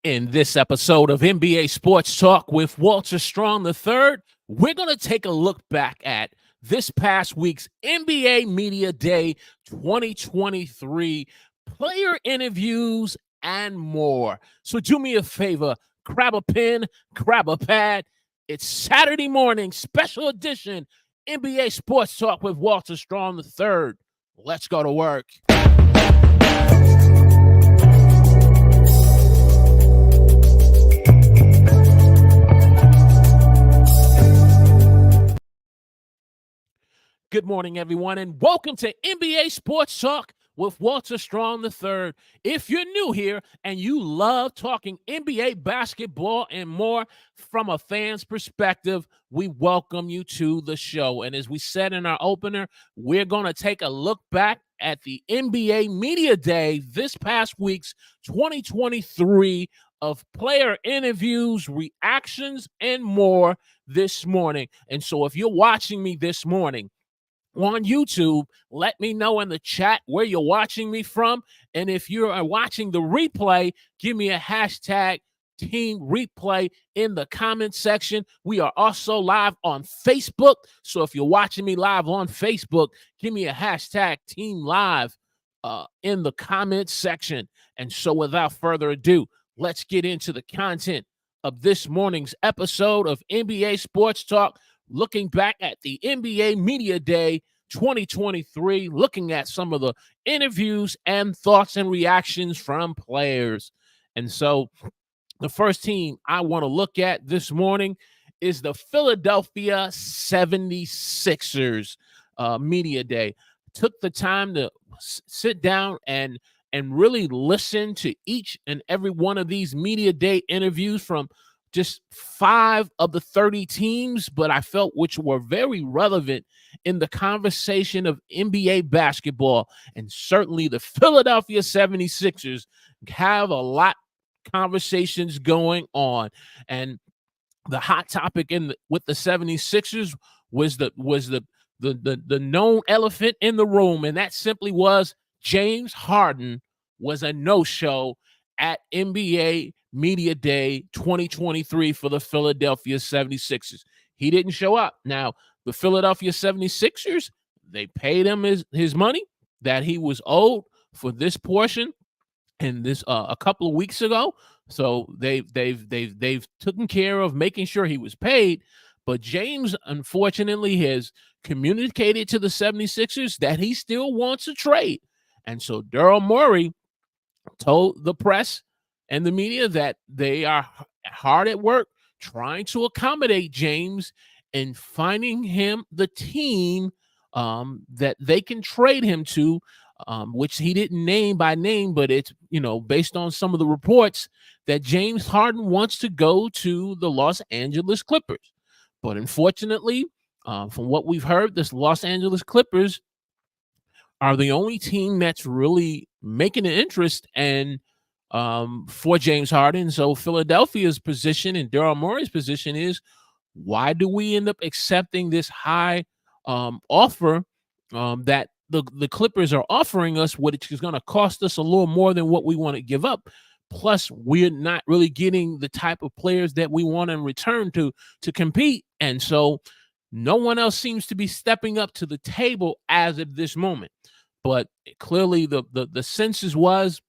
In this episode of NBA Sports Talk with Walter Strong III, we're going to take a look back at this past week's NBA Media Day 2023, player interviews, and more. So do me a favor, grab a pen, grab a pad. It's Saturday morning, special edition NBA Sports Talk with Walter Strong III. Let's go to work. Good morning, everyone, and welcome to NBA Sports Talk with Walter Strong III. If you're new here and you love talking NBA basketball and more from a fan's perspective, we welcome you to the show. And as we said in our opener, we're going to take a look back at the NBA Media Day this past week's 2023 of player interviews, reactions, and more this morning. And so if you're watching me this morning on YouTube, let me know in the chat where you're watching me from. And if you're watching the replay, give me a hashtag Team Replay in the comment section. We are also live on Facebook. So if you're watching me live on Facebook, give me a hashtag Team Live in the comment section. And so without further ado, let's get into the content of this morning's episode of NBA Sports Talk, looking back at the NBA Media Day 2023, looking at some of the interviews and thoughts and reactions from players. And so the first team I want to look at this morning is the Philadelphia 76ers Media Day. Took the time to sit down and really listen to each and every one of these Media Day interviews from just 5 of the 30 teams, but I felt which were very relevant in the conversation of NBA basketball. And certainly the Philadelphia 76ers have a lot of conversations going on. And the hot topic with the 76ers was the known elephant in the room, and that simply was James Harden was a no-show at NBA Media Day 2023 for the Philadelphia 76ers. He didn't show up. Now, the Philadelphia 76ers, they paid him his money that he was owed for this portion and this a couple of weeks ago. So they've taken care of making sure he was paid. But James, unfortunately, has communicated to the 76ers that he still wants a trade. And so Daryl Morey told the press and the media that they are hard at work trying to accommodate James and finding him the team that they can trade him to, which he didn't name by name, but it's, based on some of the reports that James Harden wants to go to the Los Angeles Clippers. But unfortunately, from what we've heard, this Los Angeles Clippers are the only team that's really making an interest and for James Harden. So Philadelphia's position and Daryl Morey's position is, why do we end up accepting this high offer that the Clippers are offering us, which is going to cost us a little more than what we want to give up? Plus, we're not really getting the type of players that we want in return to compete. And so no one else seems to be stepping up to the table as of this moment. But clearly the census was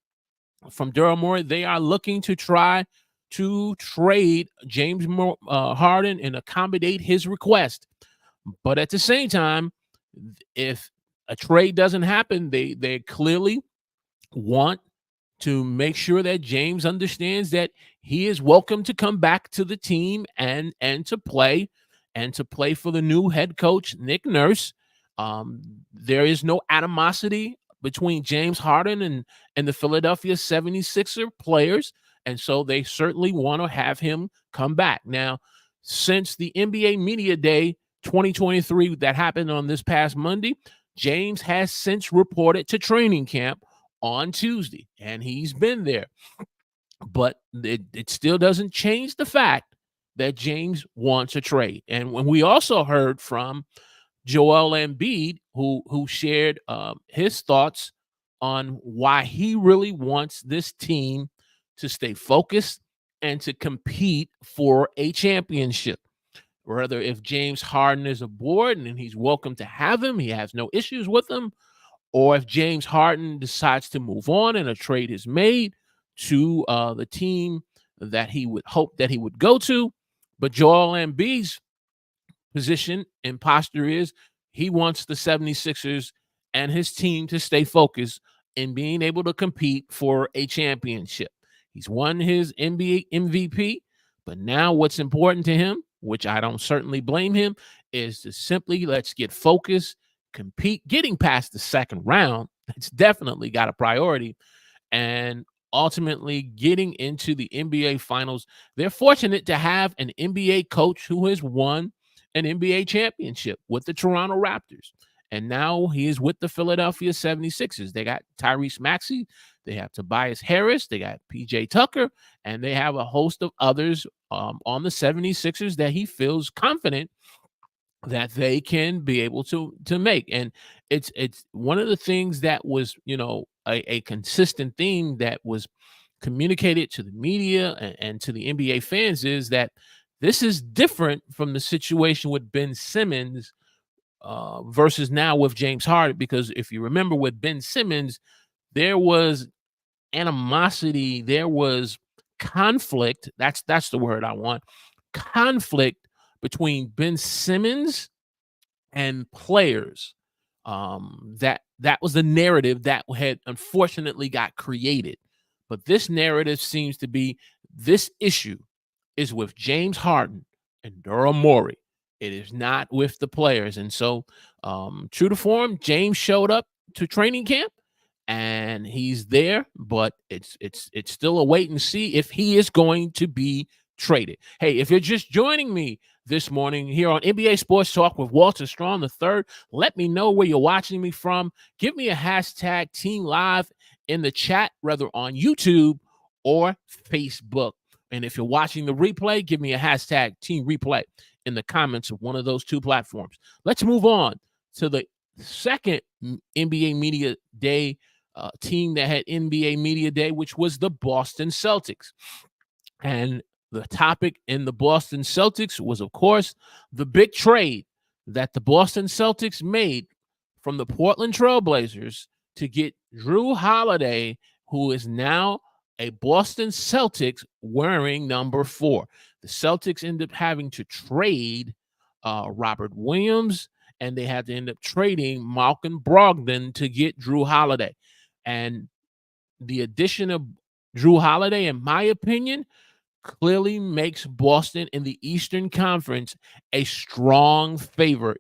from Daryl Morey, they are looking to try to trade James Harden and accommodate his request. But at the same time, if a trade doesn't happen, they clearly want to make sure that James understands that he is welcome to come back to the team and to play for the new head coach, Nick Nurse. There is no animosity between James Harden and the Philadelphia 76er players, and so they certainly want to have him come back. Now, since the NBA Media Day 2023 that happened on this past Monday, James has since reported to training camp on Tuesday, and he's been there. But it still doesn't change the fact that James wants a trade. And when we also heard from Joel Embiid, who shared his thoughts on why he really wants this team to stay focused and to compete for a championship. Whether if James Harden is aboard and he's welcome to have him, he has no issues with him, or if James Harden decides to move on and a trade is made to the team that he would hope that he would go to. But Joel Embiid's position and posture is he wants the 76ers and his team to stay focused in being able to compete for a championship. He's won his NBA MVP, but now what's important to him, which I don't certainly blame him, is to simply let's get focused, compete. Getting past the second round, it's definitely got a priority, and ultimately getting into the NBA finals. They're fortunate to have an NBA coach who has won an NBA championship with the Toronto Raptors. And now he is with the Philadelphia 76ers. They got Tyrese Maxey, they have Tobias Harris, they got PJ Tucker, and they have a host of others on the 76ers that he feels confident that they can be able to make. And it's one of the things that was, a consistent theme that was communicated to the media and to the NBA fans is that this is different from the situation with Ben Simmons versus now with James Harden. Because if you remember with Ben Simmons, there was animosity, there was conflict. That's the word I want. Conflict between Ben Simmons and players. That was the narrative that had unfortunately got created. But this narrative seems to be this issue is with James Harden and Daryl Morey. It is not with the players. And so, true to form, James showed up to training camp and he's there, but it's still a wait and see if he is going to be traded. Hey, if you're just joining me this morning here on NBA Sports Talk with Walter Strong III, let me know where you're watching me from. Give me a hashtag Team Live in the chat, whether on YouTube or Facebook. And if you're watching the replay, give me a hashtag Team Replay in the comments of one of those two platforms. Let's move on to the second NBA Media Day team that had NBA Media Day, which was the Boston Celtics. And the topic in the Boston Celtics was, of course, the big trade that the Boston Celtics made from the Portland Trailblazers to get Drew Holiday, who is now a Boston Celtics wearing number 4. The Celtics end up having to trade Robert Williams, and they had to end up trading Malcolm Brogdon to get Drew Holiday. And the addition of Drew Holiday, in my opinion, clearly makes Boston in the Eastern Conference a strong favorite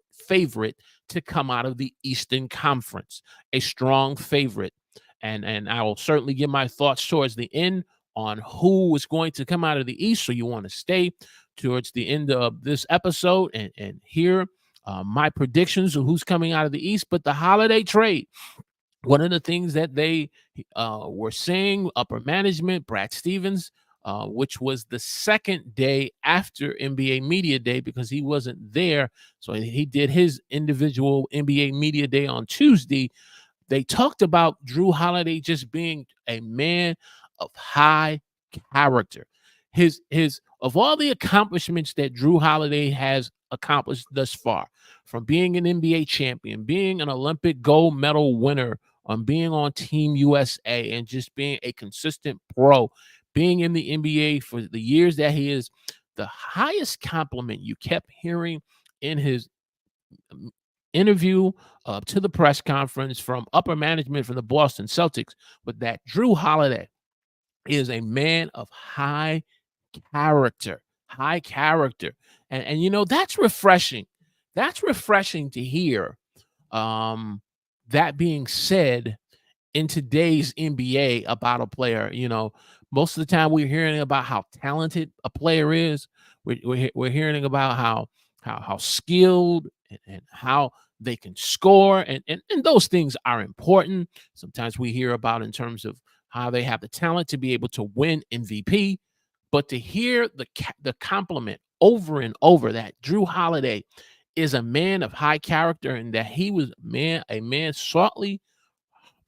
to come out of the Eastern Conference, a strong favorite. And I will certainly give my thoughts towards the end on who is going to come out of the East. So you want to stay towards the end of this episode and hear my predictions of who's coming out of the East. But the Holiday trade, one of the things that they were saying, upper management, Brad Stevens, which was the second day after NBA Media Day because he wasn't there. So he did his individual NBA Media Day on Tuesday. They talked about Drew Holiday just being a man of high character. His of all the accomplishments that Drew Holiday has accomplished thus far, from being an NBA champion, being an Olympic gold medal winner, being on Team USA, and just being a consistent pro, being in the NBA for the years that he is, the highest compliment you kept hearing in his interview to the press conference from upper management from the Boston Celtics, but that Drew Holiday is a man of high character. And that's refreshing. That's refreshing to hear. That being said, in today's NBA about a player, most of the time we're hearing about how talented a player is. We're hearing about how skilled and how they can score, and those things are important. Sometimes we hear about in terms of how they have the talent to be able to win MVP, but to hear the compliment over and over that Drew Holiday is a man of high character and that he was a man soughtly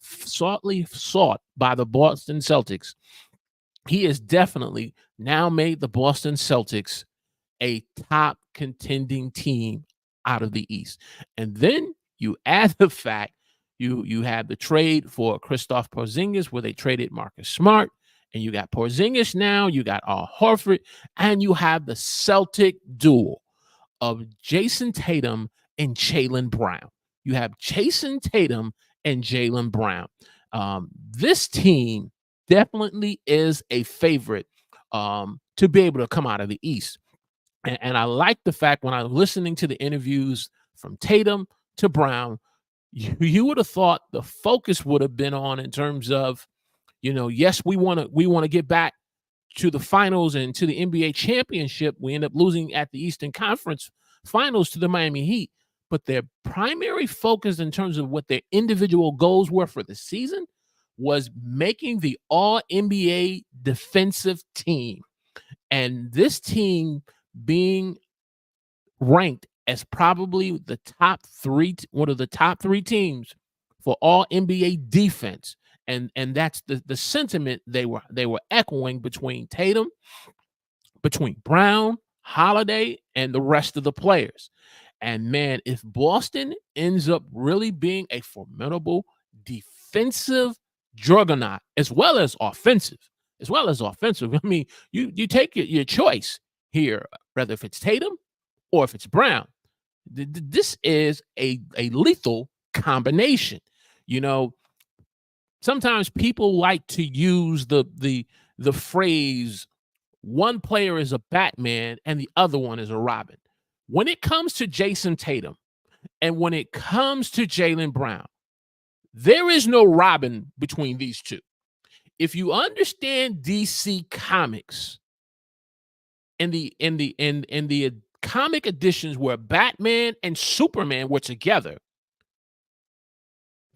sought by the Boston Celtics. he has definitely now made the Boston Celtics a top contending team out of the East. And then you add the fact you have the trade for Kristaps Porzingis, where they traded Marcus Smart, and you got Porzingis now, you got Al Horford, and you have the Celtic duel of Jason Tatum and Jaylen Brown. You have Jason Tatum and Jaylen Brown. This team definitely is a favorite to be able to come out of the East. And I like the fact when I was listening to the interviews from Tatum to Brown, you would have thought the focus would have been on in terms of, yes, we want to get back to the finals and to the NBA championship. We end up losing at the Eastern Conference Finals to the Miami Heat. But their primary focus in terms of what their individual goals were for the season was making the All NBA defensive team. And this team being ranked as probably the top three, one of the top three teams for all NBA defense. And that's the sentiment they were echoing between Tatum, between Brown, Holiday, and the rest of the players. And man, if Boston ends up really being a formidable defensive juggernaut as well as offensive, I mean, you take your choice here, whether if it's Tatum or if it's Brown. This is a lethal combination. Sometimes people like to use the phrase one player is a Batman and the other one is a Robin. When it comes to Jason Tatum and when it comes to Jaylen Brown, there is no Robin between these two. If you understand DC Comics and the comic editions where Batman and Superman were together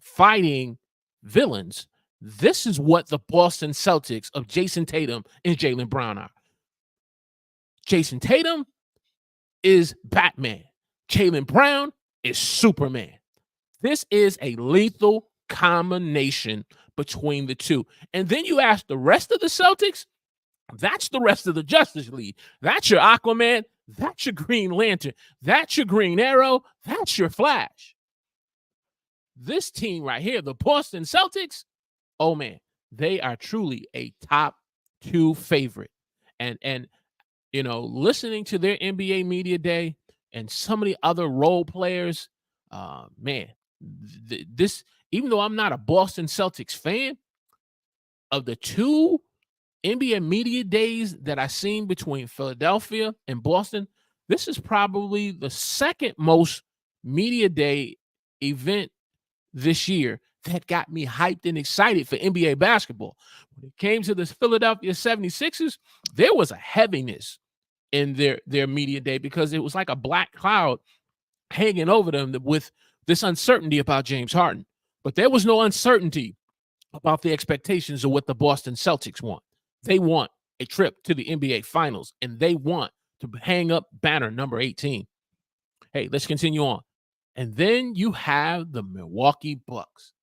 fighting villains, this is what the Boston Celtics of Jason Tatum and Jaylen Brown are. Jason Tatum is Batman. Jaylen Brown is Superman. This is a lethal combination between the two. And then you ask the rest of the Celtics, that's the rest of the Justice League. That's your Aquaman. That's your Green Lantern. That's your Green Arrow. That's your Flash. This team right here, the Boston Celtics, oh man, they are truly a top two favorite. And listening to their NBA media day and some of the other role players, man, this, even though I'm not a Boston Celtics fan, of the two NBA media days that I've seen between Philadelphia and Boston, this is probably the second most media day event this year that got me hyped and excited for NBA basketball. When it came to the Philadelphia 76ers, there was a heaviness in their media day because it was like a black cloud hanging over them with this uncertainty about James Harden. But there was no uncertainty about the expectations of what the Boston Celtics want. They want a trip to the NBA Finals, and they want to hang up banner number 18. Hey, let's continue on. And then you have the Milwaukee Bucks.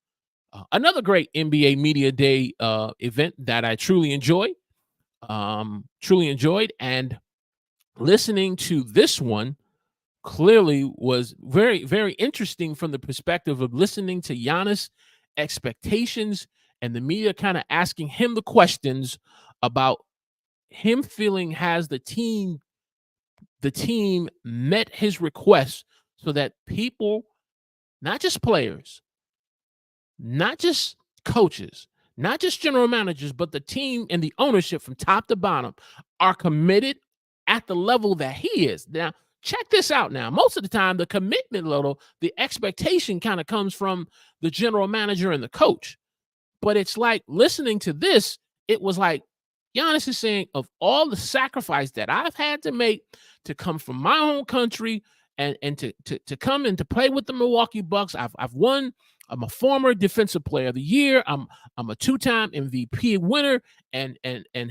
Another great NBA Media Day event that I truly enjoyed. And listening to this one clearly was very, very interesting from the perspective of listening to Giannis' expectations and the media kind of asking him the questions about him feeling has the team met his requests so that people, not just players, not just coaches, not just general managers, but the team and the ownership from top to bottom are committed at the level that he is. Now, check this out now. Most of the time, the commitment level, the expectation kind of comes from the general manager and the coach. But it's like listening to this, it was like Giannis is saying, of all the sacrifice that I've had to make to come from my own country and to come and to play with the Milwaukee Bucks, I've won. I'm a former Defensive Player of the Year. I'm a two-time MVP winner and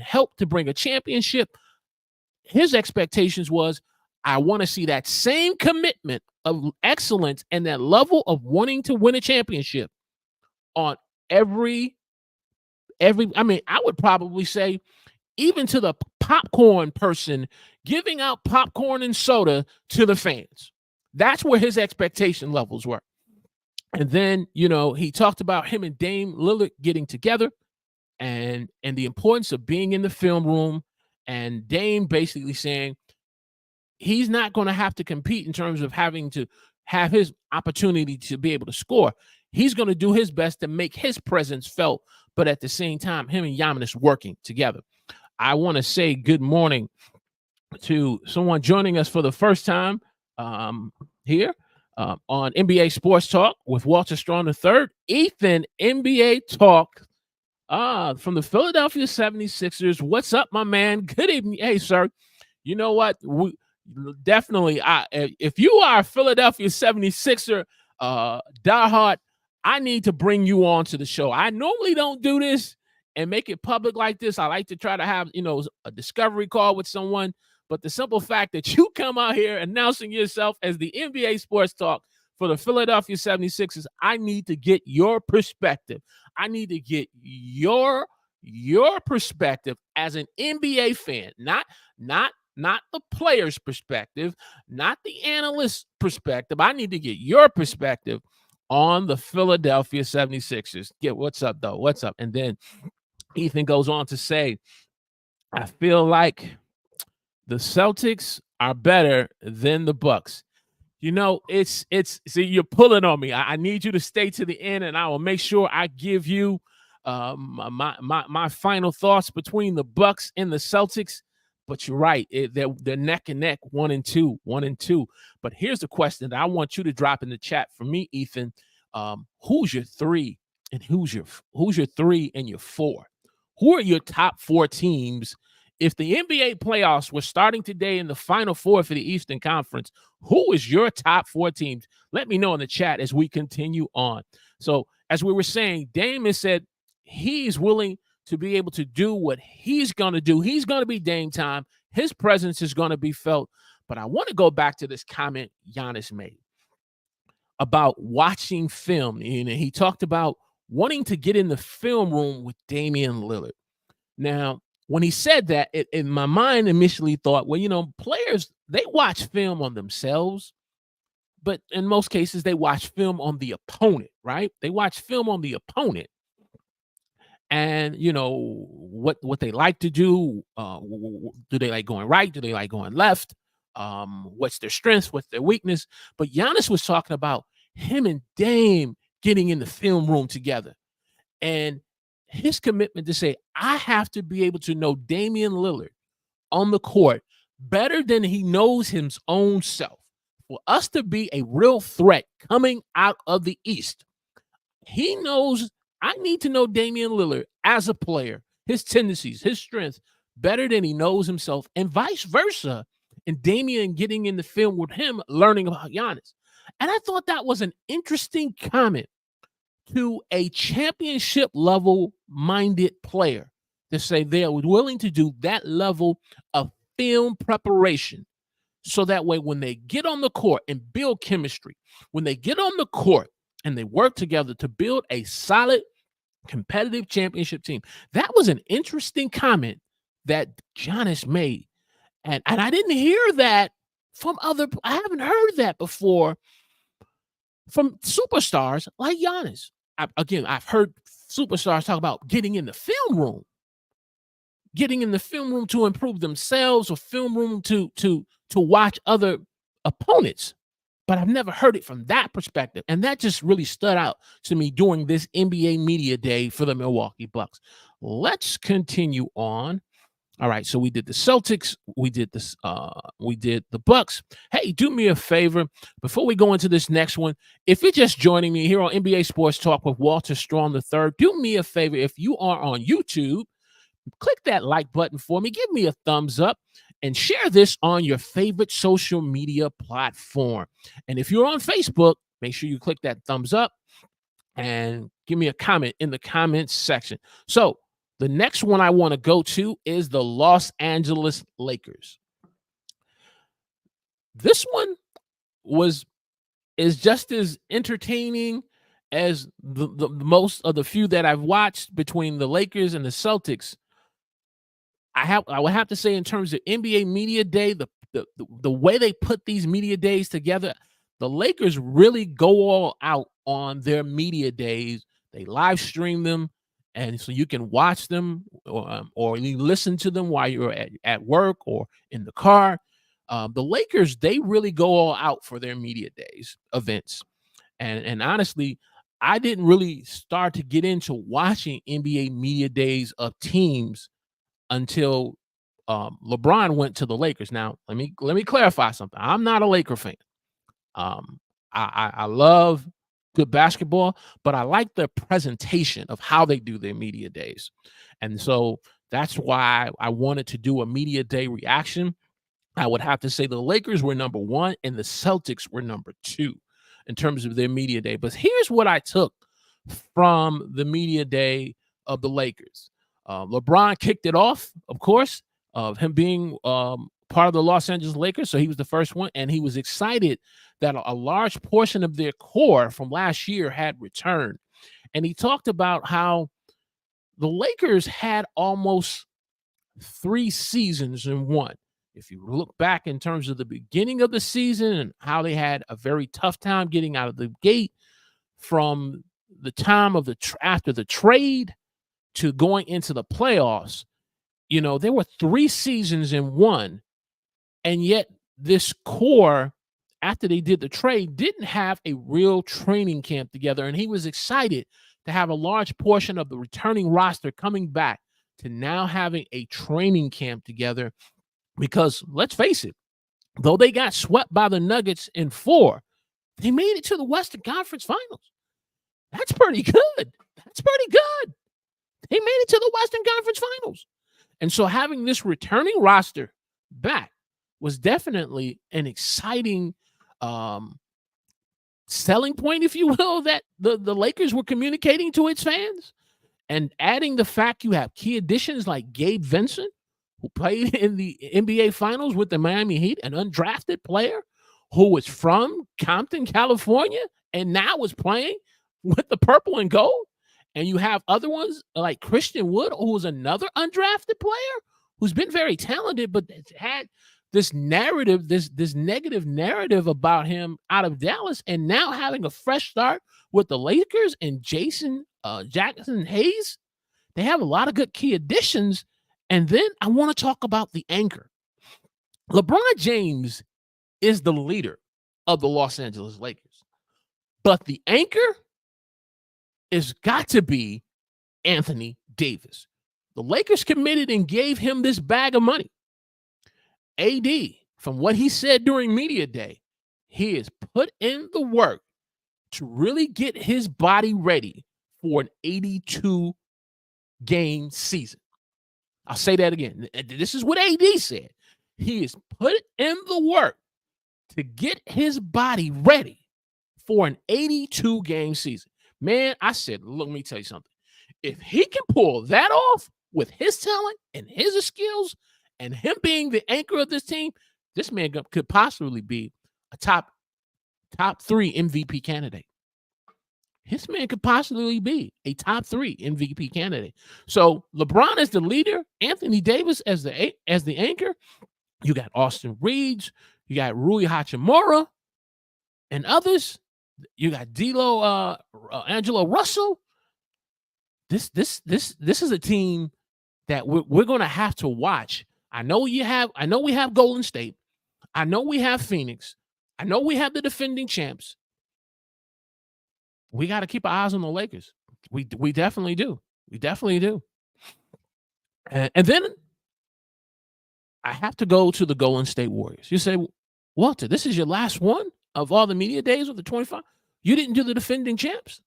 helped to bring a championship. His expectations was, I want to see that same commitment of excellence and that level of wanting to win a championship on every I would probably say even to the popcorn person giving out popcorn and soda to the fans. That's where his expectation levels were. And then, he talked about him and Dame Lillard getting together and the importance of being in the film room, and Dame basically saying he's not going to have to compete in terms of having to have his opportunity to be able to score. He's going to do his best to make his presence felt, but at the same time, him and Giannis working together. I want to say good morning to someone joining us for the first time here on NBA Sports Talk with Walter Strong III. Ethan, NBA Talk from the Philadelphia 76ers. What's up, my man? Good evening. Hey, sir. You know what? Definitely, if you are a Philadelphia 76er diehard, I need to bring you on to the show. I normally don't do this and make it public like this. I like to try to have, a discovery call with someone. But the simple fact that you come out here announcing yourself as the NBA Sports Talk for the Philadelphia 76ers, I need to get your perspective. I need to get your perspective as an NBA fan, not the player's perspective, not the analyst's perspective. I need to get your perspective on the Philadelphia 76ers. What's up, though? What's up? And then Ethan goes on to say, I feel like the Celtics are better than the Bucks. See, you're pulling on me. I need you to stay to the end, and I will make sure I give you my final thoughts between the Bucks and the Celtics. But you're right. They're neck and neck, 1-2. But here's the question that I want you to drop in the chat for me, Ethan. Who's your 3 and who's your 3 and your 4? Who are your top 4 teams? If the NBA playoffs were starting today in the Final Four for the Eastern Conference, who is your top 4 teams? Let me know in the chat as we continue on. So, as we were saying, Dame has said he's willing to be able to do what he's going to do. He's going to be Dame time. His presence is going to be felt. But I want to go back to this comment Giannis made about watching film. And he talked about wanting to get in the film room with Damian Lillard. Now, when he said that, in my mind initially thought, well, players, they watch film on themselves, but in most cases, they watch film on the opponent, right? They watch film on the opponent. And, what they like to do. Do they like going right? Do they like going left? What's their strengths? What's their weakness? But Giannis was talking about him and Dame getting in the film room together. And his commitment to say, I have to be able to know Damian Lillard on the court better than he knows his own self. For us to be a real threat coming out of the East, he knows I need to know Damian Lillard as a player, his tendencies, his strengths, better than he knows himself, and vice versa. And Damian getting in the film with him, learning about Giannis. And I thought that was an interesting comment to a championship level minded player to say they are willing to do that level of film preparation. So that way, when they get on the court and build chemistry, when they get on the court and they work together to build a solid competitive championship team. That was an interesting comment that Giannis made. And I didn't hear that from I haven't heard that before from superstars like Giannis. I've heard superstars talk about getting in the film room to improve themselves, or film room to watch other opponents. But I've never heard it from that perspective. And that just really stood out to me during this NBA Media Day for the Milwaukee Bucks. Let's continue on. All right, so we did the Celtics. We did this. We did the Bucks. Hey, do me a favor before we go into this next one. If you're just joining me here on NBA Sports Talk with Walter Strong III, do me a favor. If you are on YouTube, click that like button for me. Give me a thumbs up and share this on your favorite social media platform. And if you're on Facebook, make sure you click that thumbs up and give me a comment in the comments section. So the next one I want to go to is the Los Angeles Lakers. This one is just as entertaining as the most of the few that I've watched between the Lakers and the Celtics, I would have to say in terms of NBA media day, the way they put these media days together, the Lakers really go all out on their media days. They live stream them, and so you can watch them or you listen to them while you're at work or in the car. The Lakers, they really go all out for their media days events. And honestly, I didn't really start to get into watching NBA media days of teams until LeBron went to the Lakers. Now, let me clarify something. I'm not a Laker fan. Um, I love good basketball, but I like the presentation of how they do their media days, and so that's why I wanted to do a media day reaction. I would have to say the Lakers were number one and the Celtics were number two in terms of their media day. But here's what I took from the media day of the Lakers. LeBron kicked it off, of course, of him being part of the Los Angeles Lakers. So he was the first one, and he was excited that a large portion of their core from last year had returned. And he talked about how the Lakers had almost 3 seasons in one. If you look back in terms of the beginning of the season and how they had a very tough time getting out of the gate from the time of after the trade to going into the playoffs, there were 3 seasons in one, and yet this core, after they did the trade, didn't have a real training camp together, and he was excited to have a large portion of the returning roster coming back to now having a training camp together. Because let's face it, though they got swept by the Nuggets in 4, they made it to the Western Conference Finals. That's pretty good. That's pretty good. They made it to the Western Conference Finals. And so having this returning roster back was definitely an exciting selling point, if you will, that the Lakers were communicating to its fans. And adding the fact you have key additions like Gabe Vincent, who played in the NBA Finals with the Miami Heat, an undrafted player who was from Compton, California, and now is playing with the purple and gold. And you have other ones like Christian Wood, who was another undrafted player who's been very talented, but had this narrative, this negative narrative about him out of Dallas, and now having a fresh start with the Lakers and Jackson Hayes. They have a lot of good key additions. And then I want to talk about the anchor. LeBron James is the leader of the Los Angeles Lakers, but the anchor is got to be Anthony Davis. The Lakers committed and gave him this bag of money. AD, from what he said during media day, he has put in the work to really get his body ready for an 82-game season. I'll say that again. This is what AD said. He has put in the work to get his body ready for an 82-game season. Man, I said, look, let me tell you something. If he can pull that off with his talent and his skills and him being the anchor of this team, this man could possibly be a top 3 MVP candidate. This man could possibly be a top 3 MVP candidate. So LeBron as the leader, Anthony Davis as the anchor. You got Austin Reeves, you got Rui Hachimura, and others. You got Angelo Russell. This is a team that we're going to have to watch. I know we have Golden State. I know we have Phoenix. I know we have the defending champs. We got to keep our eyes on the Lakers. We definitely do. We definitely do. And then I have to go to the Golden State Warriors. You say, Walter, this is your last one of all the media days with the 25? You didn't do the defending champs?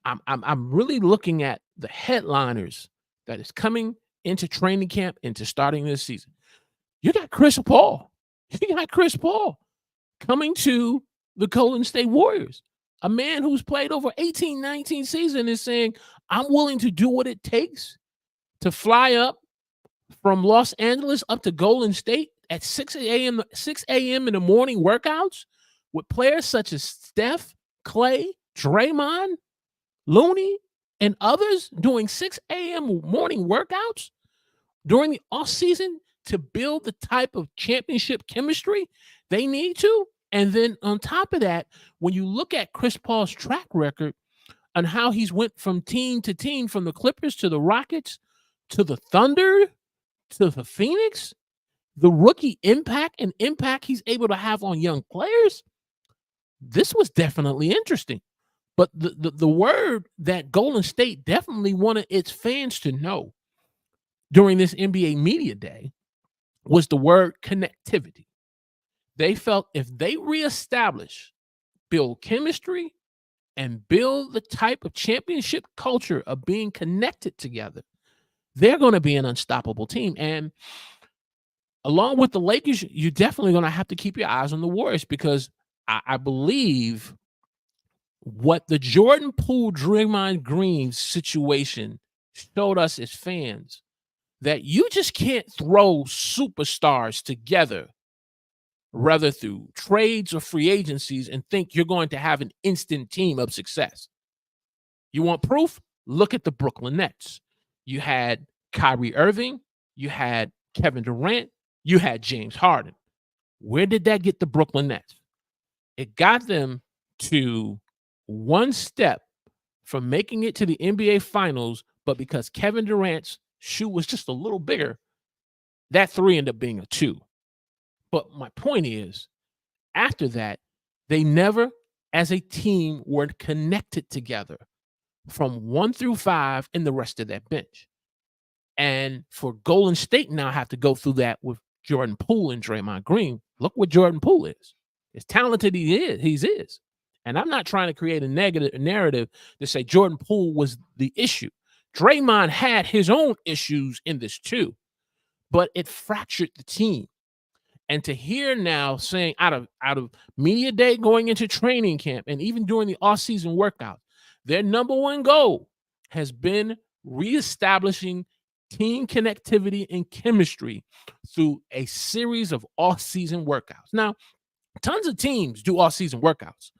I'm really looking at the headliners that is coming into training camp, into starting this season. You got Chris Paul. You got Chris Paul coming to the Golden State Warriors. A man who's played over 18, 19 seasons is saying, I'm willing to do what it takes to fly up from Los Angeles up to Golden State at 6 a.m. in the morning workouts with players such as Steph, Clay, Draymond, Looney, and others doing 6 a.m. morning workouts during the offseason to build the type of championship chemistry they need to? And then on top of that, when you look at Chris Paul's track record and how he's went from team to team, from the Clippers to the Rockets to the Thunder to the Phoenix, the rookie impact he's able to have on young players, this was definitely interesting. But the word that Golden State definitely wanted its fans to know during this NBA media day was the word connectivity. They felt if they reestablish, build chemistry, and build the type of championship culture of being connected together, they're going to be an unstoppable team. And along with the Lakers, you're definitely going to have to keep your eyes on the Warriors, because I believe what the Jordan Poole, Draymond Green situation showed us as fans, that you just can't throw superstars together, whether through trades or free agencies, and think you're going to have an instant team of success. You want proof? Look at the Brooklyn Nets. You had Kyrie Irving, you had Kevin Durant, you had James Harden. Where did that get the Brooklyn Nets? It got them to one step from making it to the NBA Finals, but because Kevin Durant's shoe was just a little bigger, that 3 ended up being a 2. But my point is, after that, they never, as a team, were connected together from 1 through 5 and the rest of that bench. And for Golden State now have to go through that with Jordan Poole and Draymond Green. Look what Jordan Poole is. As talented he is. And I'm not trying to create a negative narrative to say Jordan Poole was the issue. Draymond had his own issues in this too, but it fractured the team. And to hear now saying out of media day going into training camp and even during the offseason workout, their number one goal has been reestablishing team connectivity and chemistry through a series of off-season workouts. Now, tons of teams do off-season workouts,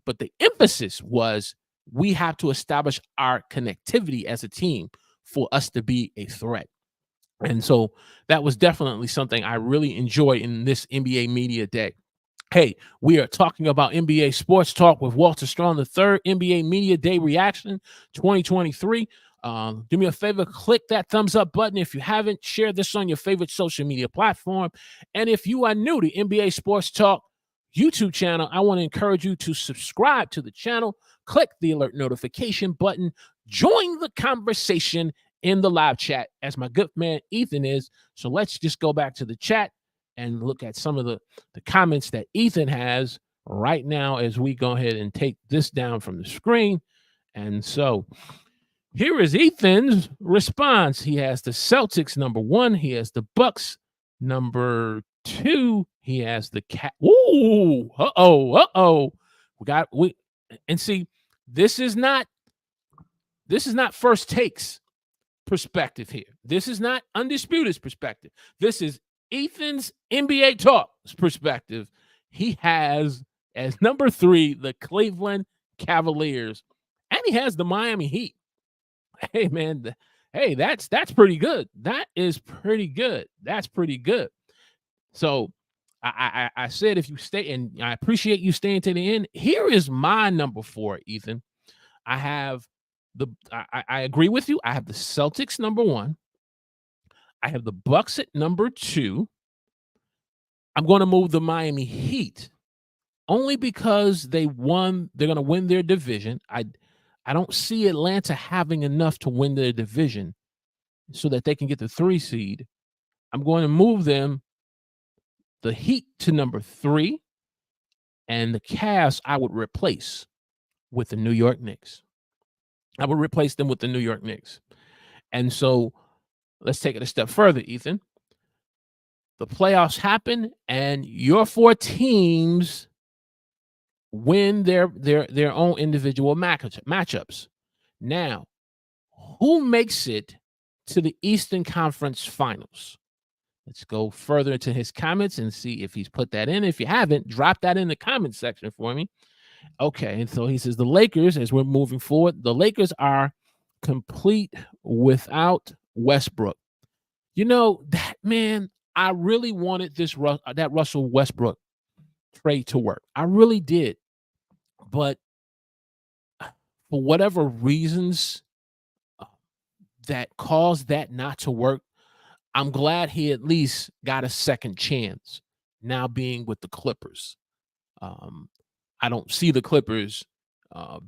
but the emphasis was we have to establish our connectivity as a team for us to be a threat. And so that was definitely something I really enjoy in this NBA media day. Hey, we are talking about NBA Sports Talk with Walter Strong, the third NBA Media Day Reaction 2023. Do me a favor, click that thumbs up button. If you haven't, share this on your favorite social media platform. And if you are new to NBA Sports Talk YouTube channel, I want to encourage you to subscribe to the channel, click the alert notification button, join the conversation in the live chat as my good man Ethan is. So let's just go back to the chat and look at some of the comments that Ethan has right now as we go ahead and take this down from the screen. And so here is Ethan's response. He has the Celtics number 1. He has the Bucks number 2. He has the cat. Ooh, and see, this is not First Takes perspective here. This is not Undisputed's perspective. This is Ethan's NBA Talk's perspective. He has as number 3 the Cleveland Cavaliers, and he has the Miami Heat. Hey man, that's pretty good. That is pretty good. That's pretty good. So I said if you stay, and I appreciate you staying to the end. Here is my number 4, Ethan. I have I agree with you. I have the Celtics number 1. I have the Bucks at number 2. I'm going to move the Miami Heat only because they won. They're going to win their division. I don't see Atlanta having enough to win their division so that they can get the 3 seed. I'm going to move them, the Heat, to number 3, and the Cavs I would replace with the New York Knicks. I would replace them with the New York Knicks. And so let's take it a step further, Ethan. The playoffs happen, and your 4 teams win their own individual matchups. Now, who makes it to the Eastern Conference Finals? Let's go further into his comments and see if he's put that in. If you haven't, drop that in the comment section for me. Okay, and so he says the Lakers, as we're moving forward, the Lakers are complete without Westbrook. You know that man. I really wanted that Russell Westbrook trade to work. I really did, but for whatever reasons uh, that caused that not to work, I'm glad he at least got a second chance. Now being with the Clippers, um, I don't see the Clippers uh,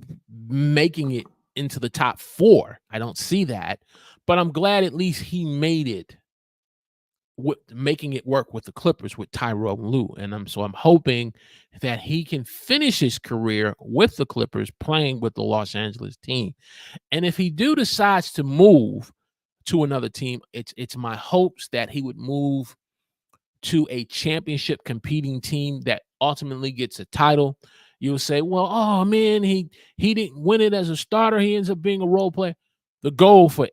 making it into the top four. I don't see that, but I'm glad at least he made it with making it work with the Clippers with Tyrone Lue. And I'm hoping that he can finish his career with the Clippers playing with the Los Angeles team. And if he decides to move to another team, it's my hopes that he would move to a championship competing team that ultimately gets a title. You'll say, well, oh man, he didn't win it as a starter. He ends up being a role player. The goal for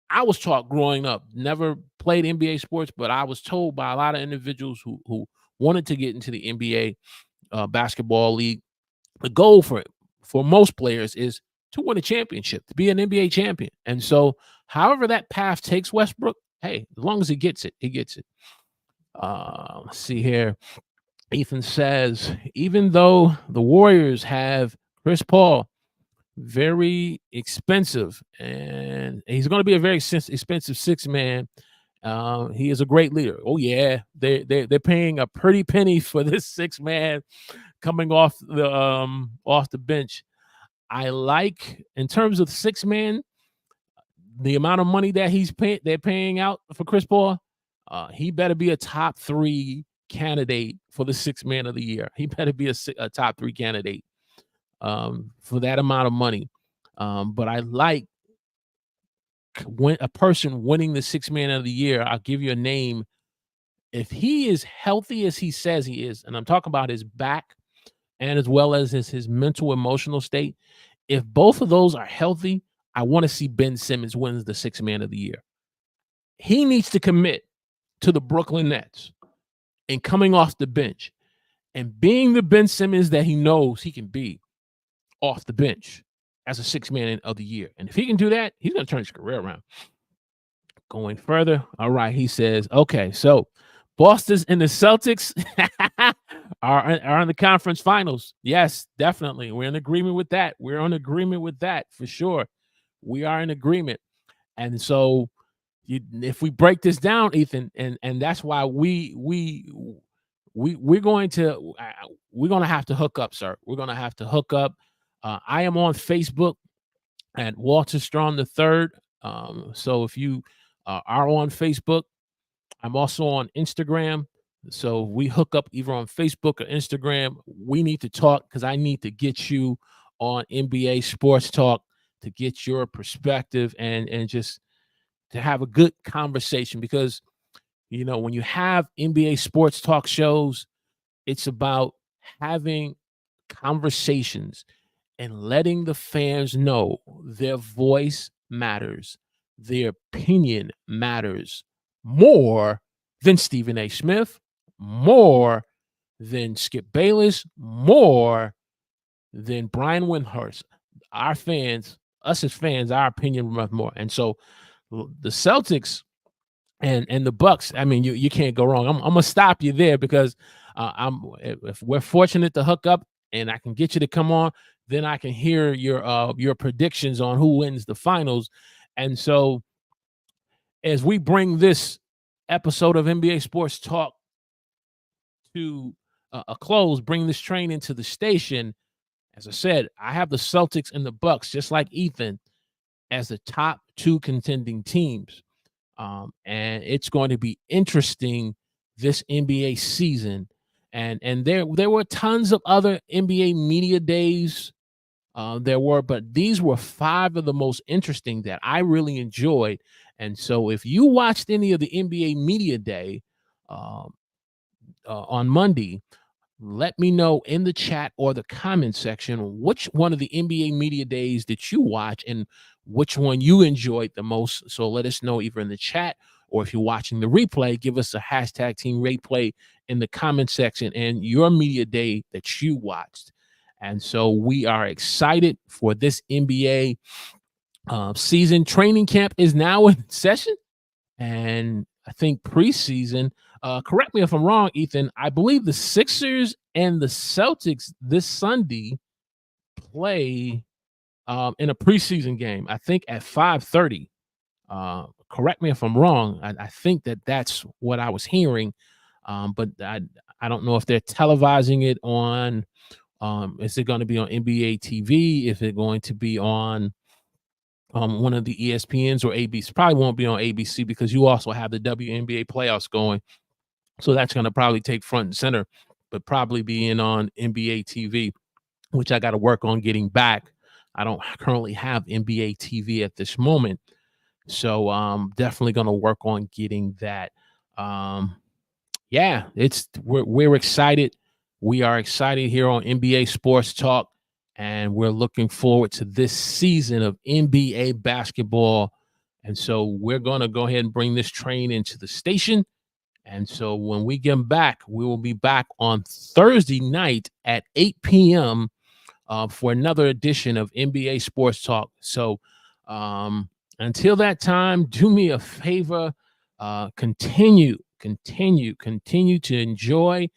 I was taught growing up, never played NBA sports, but I was told by a lot of individuals who wanted to get into the NBA basketball league, the goal for most players is to win a championship, to be an NBA champion. And so, however that path takes Westbrook, hey, as long as he gets it, he gets it. Let's see here. Ethan says, even though the Warriors have Chris Paul, very expensive, and he's going to be a very expensive six man. He is a great leader. Oh yeah, they're paying a pretty penny for this six man coming off the bench. I like in terms of six man, the amount of money that they're paying out for Chris Paul. He better be a top three candidate for the six man of the year. He better be a top three candidate for that amount of money. But I like when a person winning the six man of the year. I'll give you a name. If he is healthy as he says he is, and I'm talking about his back and as well as his mental emotional state, if both of those are healthy, I want to see Ben Simmons wins the six man of the year. He needs to commit to the Brooklyn Nets and coming off the bench and being the Ben Simmons that he knows he can be off the bench as a six man of the year. And if he can do that, he's going to turn his career around. Going further, all right, he says, okay, so Boston and the Celtics are in the conference finals. Yes, definitely. We're in agreement with that. We're in agreement with that for sure. We are in agreement. And so if we break this down, Ethan, and that's why we're going to have to hook up, sir. We're going to have to hook up. I am on Facebook at Walter Strong III. So if you are on Facebook, I'm also on Instagram. So we hook up either on Facebook or Instagram. We need to talk because I need to get you on NBA Sports Talk to get your perspective and just to have a good conversation. Because, you know, when you have NBA Sports Talk shows, it's about having conversations and letting the fans know their voice matters, their opinion matters more than Stephen A. Smith, more than Skip Bayless, more than Brian Windhorst. Our fans, us as fans, our opinion matters more. And so the Celtics and the Bucks, I mean, you can't go wrong. I'm gonna stop you there because if we're fortunate to hook up and I can get you to come on, then I can hear your predictions on who wins the finals. And so as we bring this episode of NBA Sports Talk to a close, bring this train into the station, as I said, I have the Celtics and the Bucks, just like Ethan, as the top two contending teams. And it's going to be interesting this NBA season. And there were tons of other NBA media days. But these were five of the most interesting that I really enjoyed. And so if you watched any of the NBA media day on Monday, let me know in the chat or the comment section which one of the NBA media days that you watch and which one you enjoyed the most. So let us know either in the chat or if you're watching the replay, give us a hashtag Team Replay in the comment section and your media day that you watched. And so we are excited for this NBA season. Training camp is now in session, and I think preseason. Correct me if I'm wrong, Ethan. I believe the Sixers and the Celtics this Sunday play in a preseason game. I think at 5:30. Correct me if I'm wrong. I think that's what I was hearing, but I don't know if they're televising it on. Is it going to be on NBA TV? Is it going to be on one of the ESPNs or ABC? Probably won't be on ABC because you also have the WNBA playoffs going. So that's going to probably take front and center, but probably being on NBA TV, which I got to work on getting back. I don't currently have NBA TV at this moment. So definitely going to work on getting that. Yeah, we're excited. We are excited here on NBA Sports Talk, and we're looking forward to this season of NBA basketball. And so we're going to go ahead and bring this train into the station. And so when we get back, we will be back on Thursday night at 8 p.m. For another edition of NBA Sports Talk. So until that time, do me a favor, continue to enjoy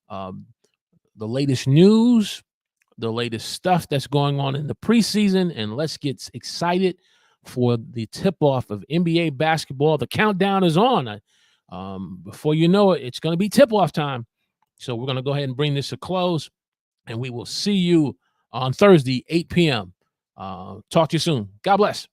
the latest news, the latest stuff that's going on in the preseason, and let's get excited for the tip-off of NBA basketball. The countdown is on. Before you know it, it's going to be tip-off time. So we're going to go ahead and bring this to close, and we will see you on Thursday, 8 p.m. Talk to you soon. God bless.